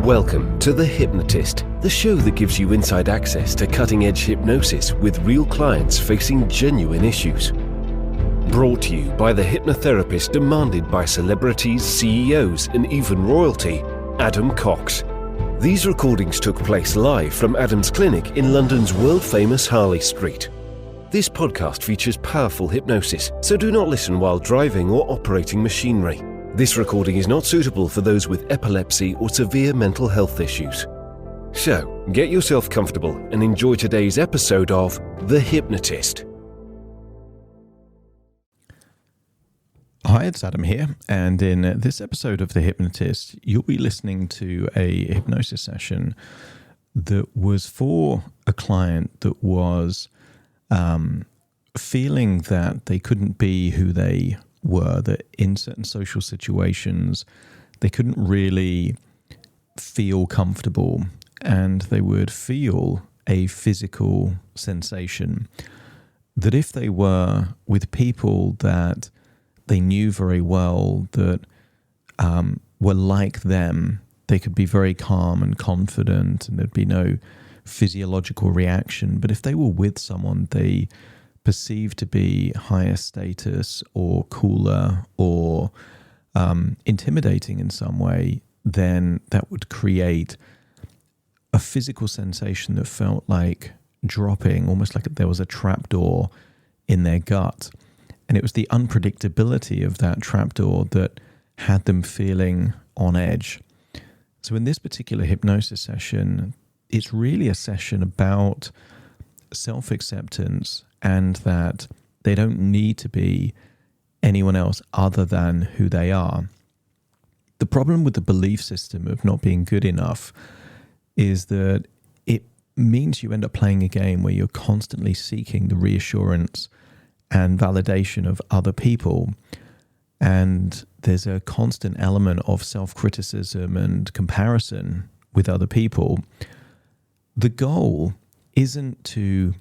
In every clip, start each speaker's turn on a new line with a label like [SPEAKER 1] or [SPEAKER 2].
[SPEAKER 1] Welcome to The Hypnotist, the show that gives you inside access to cutting-edge hypnosis with real clients facing genuine issues. Brought to you by the hypnotherapist demanded by celebrities, CEOs, and even royalty, Adam Cox. These recordings took place live from Adam's clinic in London's world-famous Harley Street. This podcast features powerful hypnosis, so do not listen while driving or operating machinery. This recording is not suitable for those with epilepsy or severe mental health issues. So, get yourself comfortable and enjoy today's episode of The Hypnotist.
[SPEAKER 2] Hi, it's Adam here, and in this episode of The Hypnotist, you'll be listening to a hypnosis session that was for a client that was feeling that they couldn't be who they were, that in certain social situations they couldn't really feel comfortable, and they would feel a physical sensation that if they were with people that they knew very well, that were like them, they could be very calm and confident and there'd be no physiological reaction. But if they were with someone they perceived to be higher status or cooler or intimidating in some way, then that would create a physical sensation that felt like dropping, almost like there was a trapdoor in their gut. And it was the unpredictability of that trapdoor that had them feeling on edge. So in this particular hypnosis session, it's really a session about self-acceptance and that they don't need to be anyone else other than who they are. The problem with the belief system of not being good enough is that it means you end up playing a game where you're constantly seeking the reassurance and validation of other people. And there's a constant element of self-criticism and comparison with other people. The goal isn't to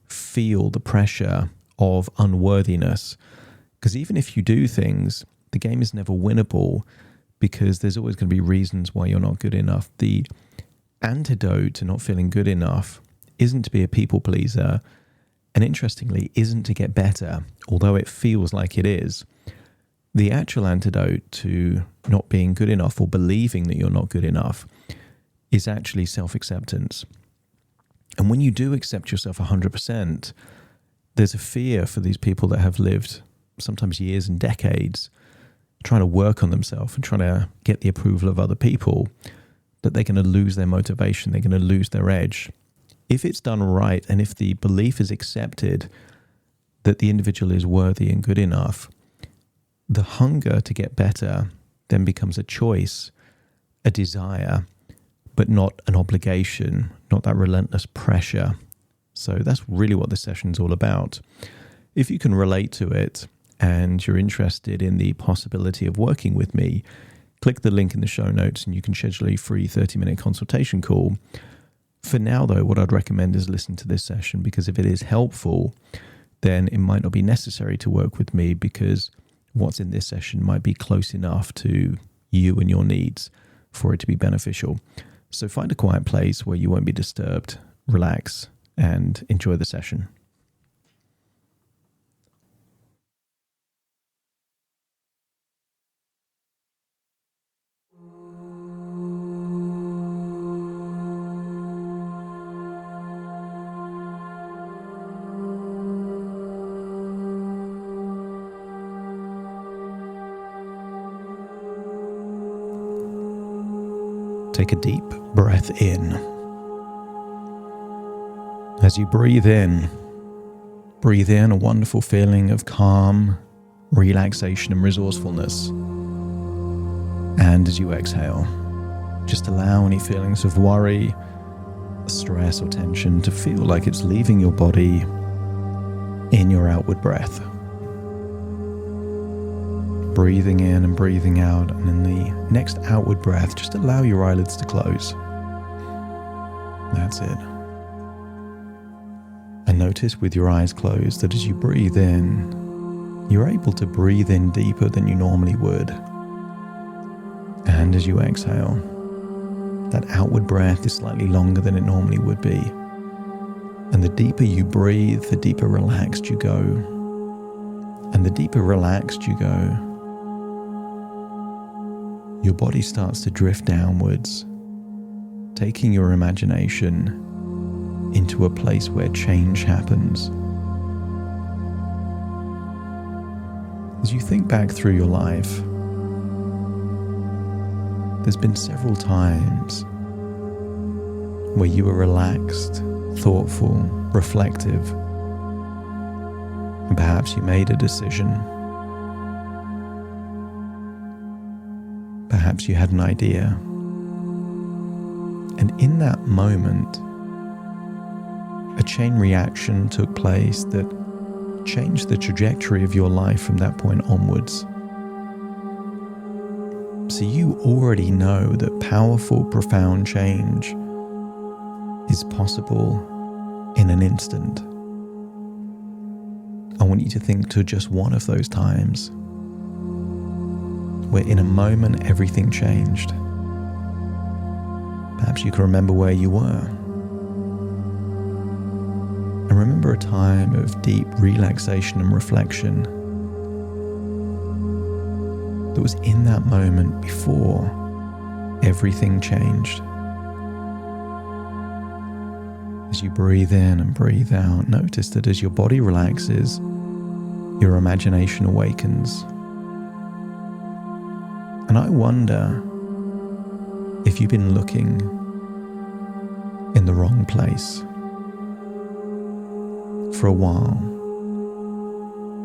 [SPEAKER 2] feel the pressure of unworthiness, because even if you do things, the game is never winnable because there's always going to be reasons why you're not good enough. The antidote to not feeling good enough isn't to be a people pleaser, and interestingly, isn't to get better, although it feels like it is. The actual antidote to not being good enough or believing that you're not good enough is actually self-acceptance. And when you do accept yourself 100%, there's a fear for these people that have lived sometimes years and decades trying to work on themselves and trying to get the approval of other people, that they're going to lose their motivation, they're going to lose their edge. If it's done right, and if the belief is accepted that the individual is worthy and good enough, the hunger to get better then becomes a choice, a desire, but not an obligation, not that relentless pressure. So that's really what this session is all about. If you can relate to it and you're interested in the possibility of working with me, click the link in the show notes and you can schedule a free 30-minute consultation call. For now, though, what I'd recommend is listen to this session, because if it is helpful, then it might not be necessary to work with me, because what's in this session might be close enough to you and your needs for it to be beneficial. So find a quiet place where you won't be disturbed, relax, and enjoy the session. Take a deep breath in. As you breathe in a wonderful feeling of calm, relaxation, and resourcefulness. And as you exhale, just allow any feelings of worry, stress, or tension to feel like it's leaving your body in your outward breath. Breathing in and breathing out, and in the next outward breath, just allow your eyelids to close. That's it. And notice with your eyes closed that as you breathe in, you're able to breathe in deeper than you normally would. And as you exhale, That outward breath is slightly longer than it normally would be. And the deeper you breathe, the deeper relaxed you go. And the deeper relaxed you go, your body starts to drift downwards, taking your imagination into a place where change happens. As you think back through your life, there's been several times where you were relaxed, thoughtful, reflective, and perhaps you made a decision. Perhaps you had an idea. And in that moment, a chain reaction took place that changed the trajectory of your life from that point onwards. So you already know that powerful, profound change is possible in an instant. I want you to think to just one of those times where in a moment everything changed. Perhaps you can remember where you were. And remember a time of deep relaxation and reflection that was in that moment before everything changed. As you breathe in and breathe out, notice that as your body relaxes, your imagination awakens. And I wonder if you've been looking in the wrong place. For a while,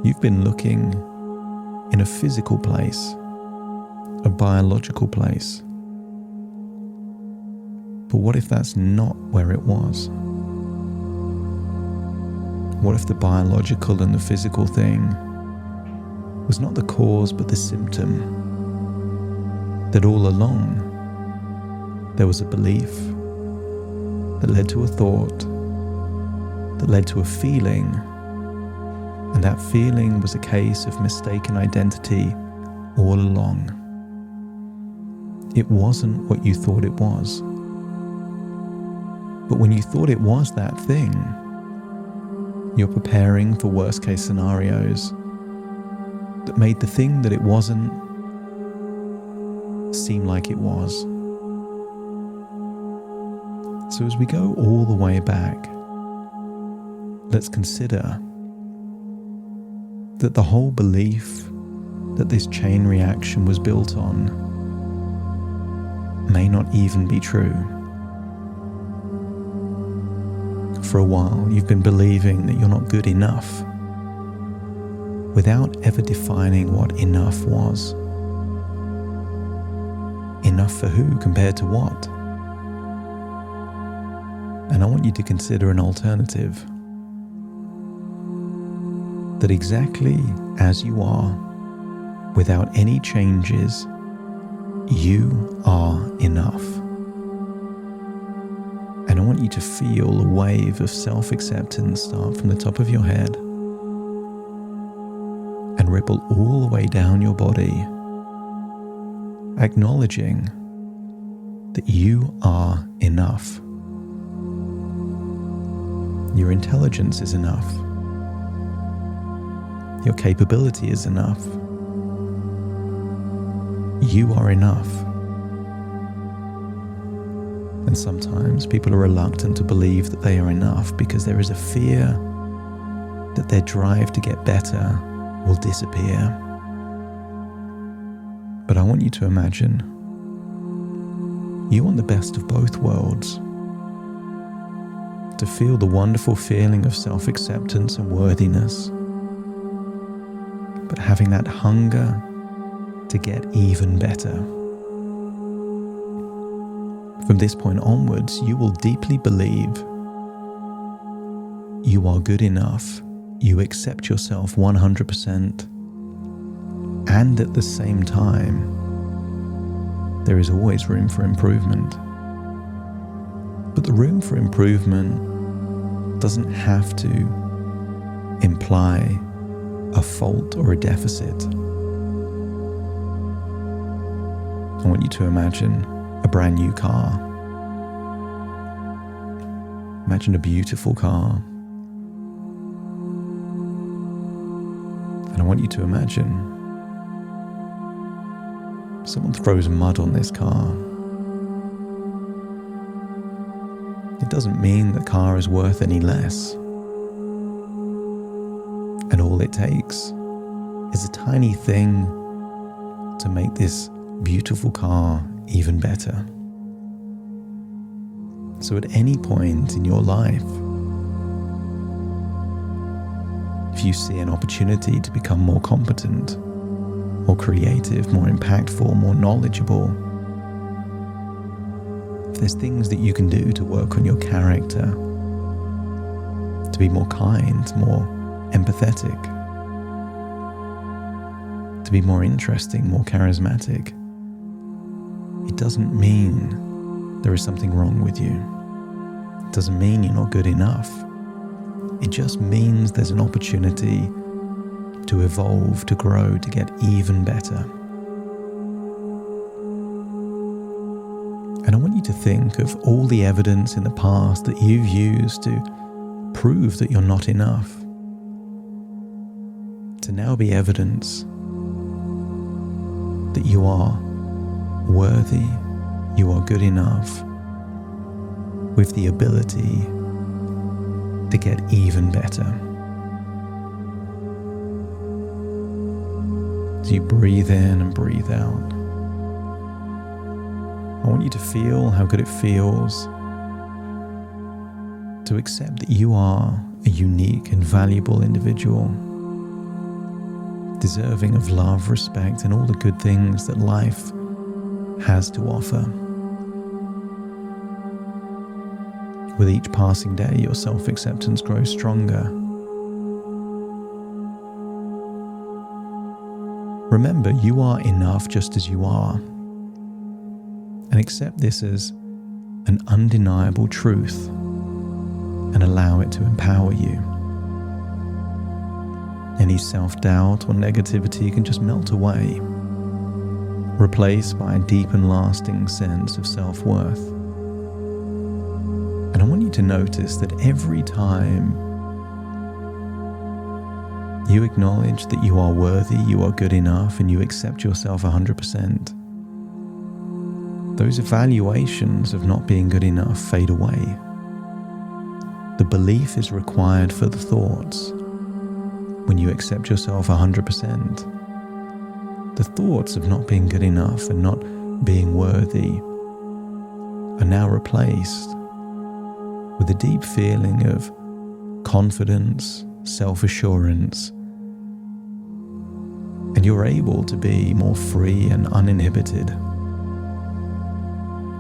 [SPEAKER 2] you've been looking in a physical place, a biological place. But what if that's not where it was? What if the biological and the physical thing was not the cause but the symptom? That all along there was a belief that led to a thought, that led to a feeling, and that feeling was a case of mistaken identity all along. It wasn't what you thought it was. But when you thought it was that thing, you're preparing for worst case scenarios that made the thing that it wasn't seem like it was. So as we go all the way back, let's consider that the whole belief that this chain reaction was built on may not even be true. For a while, you've been believing that you're not good enough without ever defining what enough was. Enough for who compared to what? And I want you to consider an alternative. That exactly as you are, without any changes, you are enough. And I want you to feel a wave of self-acceptance start from the top of your head and ripple all the way down your body, acknowledging that you are enough. Your intelligence is enough. Your capability is enough. You are enough. And sometimes people are reluctant to believe that they are enough because there is a fear that their drive to get better will disappear. But I want you to imagine you want the best of both worlds. To feel the wonderful feeling of self-acceptance and worthiness, but having that hunger to get even better. From this point onwards, you will deeply believe you are good enough, you accept yourself 100%, and at the same time, there is always room for improvement. But the room for improvement doesn't have to imply a fault or a deficit. I want you to imagine a brand new car. Imagine a beautiful car. And I want you to imagine someone throws mud on this car. It doesn't mean the car is worth any less. And all it takes is a tiny thing to make this beautiful car even better. So at any point in your life, if you see an opportunity to become more competent, more creative, more impactful, more knowledgeable, if there's things that you can do to work on your character, to be more kind, more empathetic, to be more interesting, more charismatic, it doesn't mean there is something wrong with you. It doesn't mean you're not good enough. It just means there's an opportunity to evolve, to grow, to get even better. And I want you to think of all the evidence in the past that you've used to prove that you're not enough, to now be evidence that you are worthy, you are good enough, with the ability to get even better. As you breathe in and breathe out, I want you to feel how good it feels to accept that you are a unique and valuable individual, deserving of love, respect, and all the good things that life has to offer. With each passing day, your self-acceptance grows stronger. Remember, you are enough just as you are, and accept this as an undeniable truth and allow it to empower you. Any self-doubt or negativity can just melt away, replaced by a deep and lasting sense of self-worth. And I want you to notice that every time you acknowledge that you are worthy, you are good enough, and you accept yourself 100%, those evaluations of not being good enough fade away. The belief is required for the thoughts. When you accept yourself 100%, the thoughts of not being good enough and not being worthy are now replaced with a deep feeling of confidence, self-assurance, and you're able to be more free and uninhibited.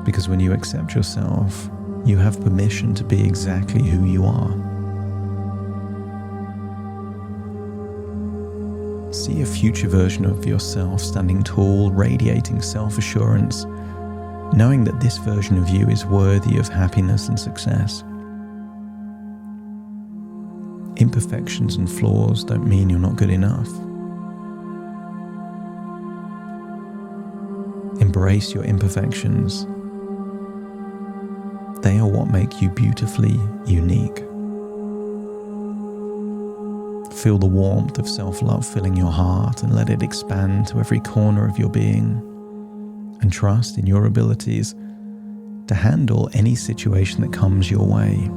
[SPEAKER 2] Because when you accept yourself, you have permission to be exactly who you are. See a future version of yourself standing tall, radiating self-assurance, knowing that this version of you is worthy of happiness and success. Imperfections and flaws don't mean you're not good enough. Embrace your imperfections. They are what make you beautifully unique. Feel the warmth of self-love filling your heart and let it expand to every corner of your being. And trust in your abilities to handle any situation that comes your way.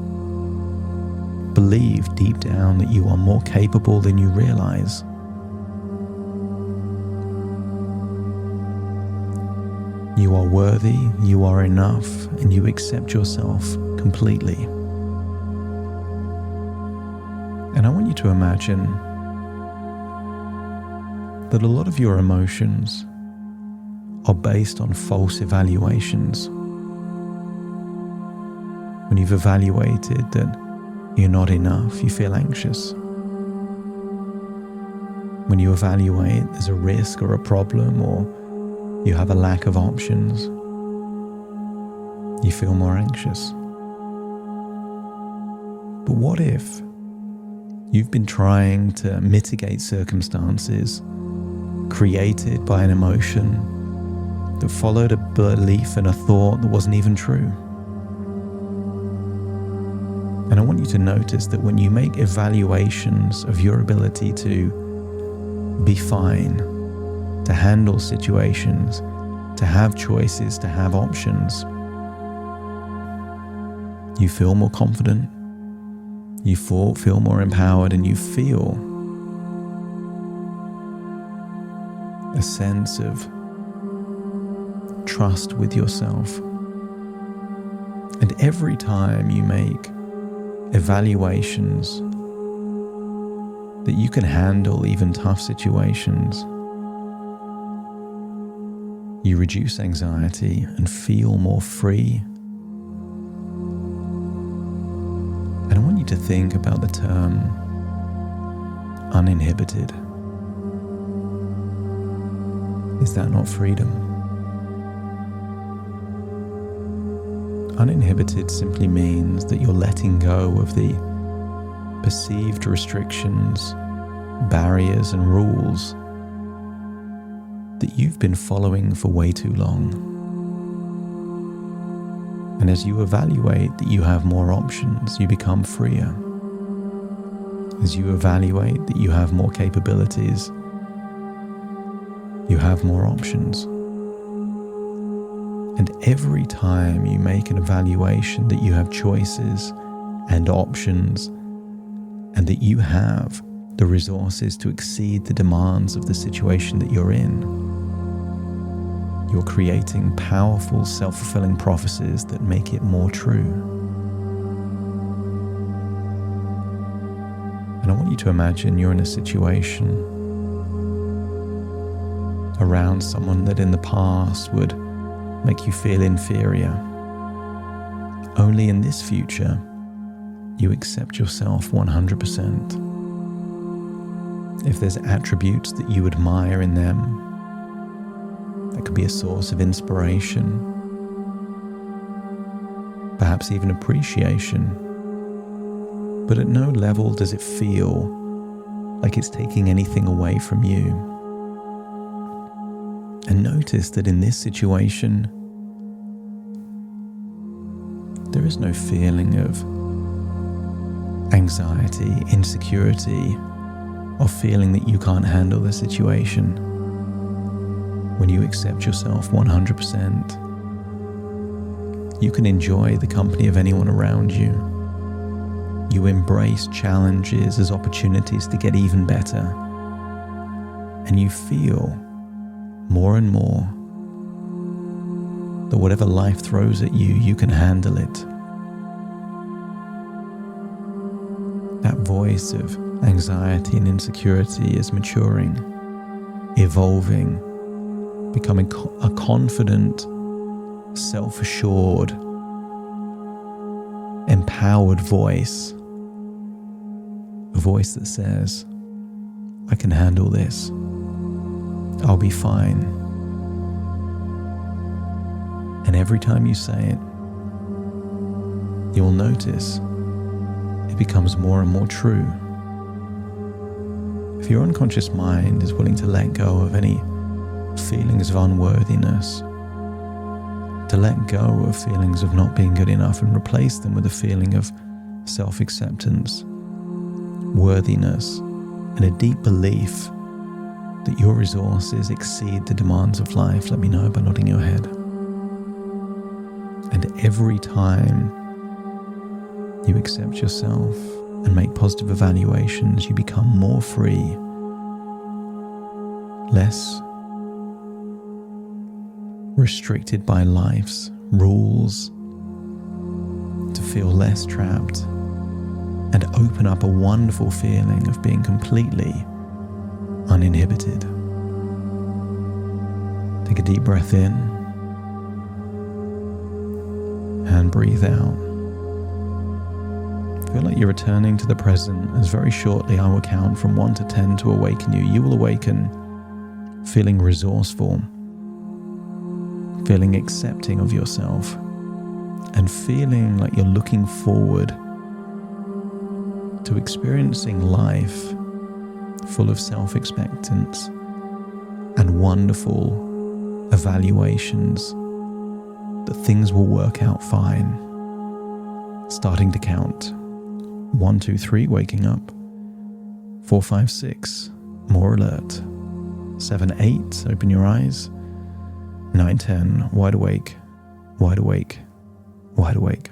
[SPEAKER 2] Believe deep down that you are more capable than you realize. You are worthy, you are enough, and you accept yourself completely. And I want you to imagine that a lot of your emotions are based on false evaluations. When you've evaluated that you're not enough, you feel anxious. When you evaluate there's a risk or a problem or you have a lack of options, you feel more anxious. But what if you've been trying to mitigate circumstances created by an emotion that followed a belief and a thought that wasn't even true. And I want you to notice that when you make evaluations of your ability to be fine, to handle situations, to have choices, to have options, you feel more confident, you feel more empowered, and you feel a sense of trust with yourself. And every time you make evaluations that you can handle even tough situations, you reduce anxiety and feel more free. And I want you to think about the term uninhibited. Is that not freedom? Uninhibited simply means that you're letting go of the perceived restrictions, barriers, and rules that you've been following for way too long. And as you evaluate that you have more options, you become freer. As you evaluate that you have more capabilities, you have more options. And every time you make an evaluation that you have choices and options, and that you have the resources to exceed the demands of the situation that you're in, you're creating powerful self-fulfilling prophecies that make it more true. And I want you to imagine you're in a situation around someone that in the past would make you feel inferior. Only in this future, you accept yourself 100%. If there's attributes that you admire in them, that could be a source of inspiration, perhaps even appreciation. But at no level does it feel like it's taking anything away from you. And notice that in this situation, there is no feeling of anxiety, insecurity, or feeling that you can't handle the situation. When you accept yourself 100%, you can enjoy the company of anyone around you. You embrace challenges as opportunities to get even better. And you feel more and more that whatever life throws at you, you can handle it. That voice of anxiety and insecurity is maturing, evolving, becoming a confident, self-assured, empowered voice. A voice that says, I can handle this. I'll be fine. And every time you say it, you'll notice it becomes more and more true. If your unconscious mind is willing to let go of any feelings of unworthiness, to let go of feelings of not being good enough and replace them with a feeling of self-acceptance, worthiness, and a deep belief that your resources exceed the demands of life, let me know by nodding your head. And every time you accept yourself and make positive evaluations, you become more free, less restricted by life's rules, to feel less trapped, and open up a wonderful feeling of being completely uninhibited. Take a deep breath in and breathe out. Feel like you're returning to the present, as very shortly I will count from 1 to 10 to awaken you. You will awaken feeling resourceful, feeling accepting of yourself, and feeling like you're looking forward to experiencing life full of self-acceptance and wonderful evaluations, that things will work out fine. Starting to count. 1, 2, 3, waking up. 4, 5, 6, more alert. 7, 8, open your eyes. 9, 10, wide awake, wide awake, wide awake.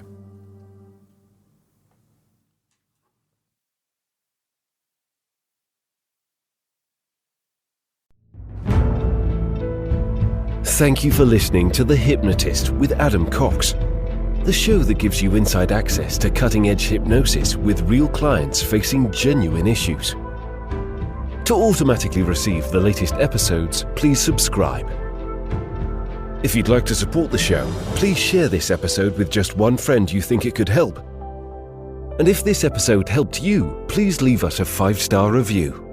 [SPEAKER 1] Thank you for listening to The Hypnotist with Adam Cox, the show that gives you inside access to cutting-edge hypnosis with real clients facing genuine issues. To automatically receive the latest episodes, please subscribe. If you'd like to support the show, please share this episode with just one friend you think it could help. And if this episode helped you, please leave us a 5-star review.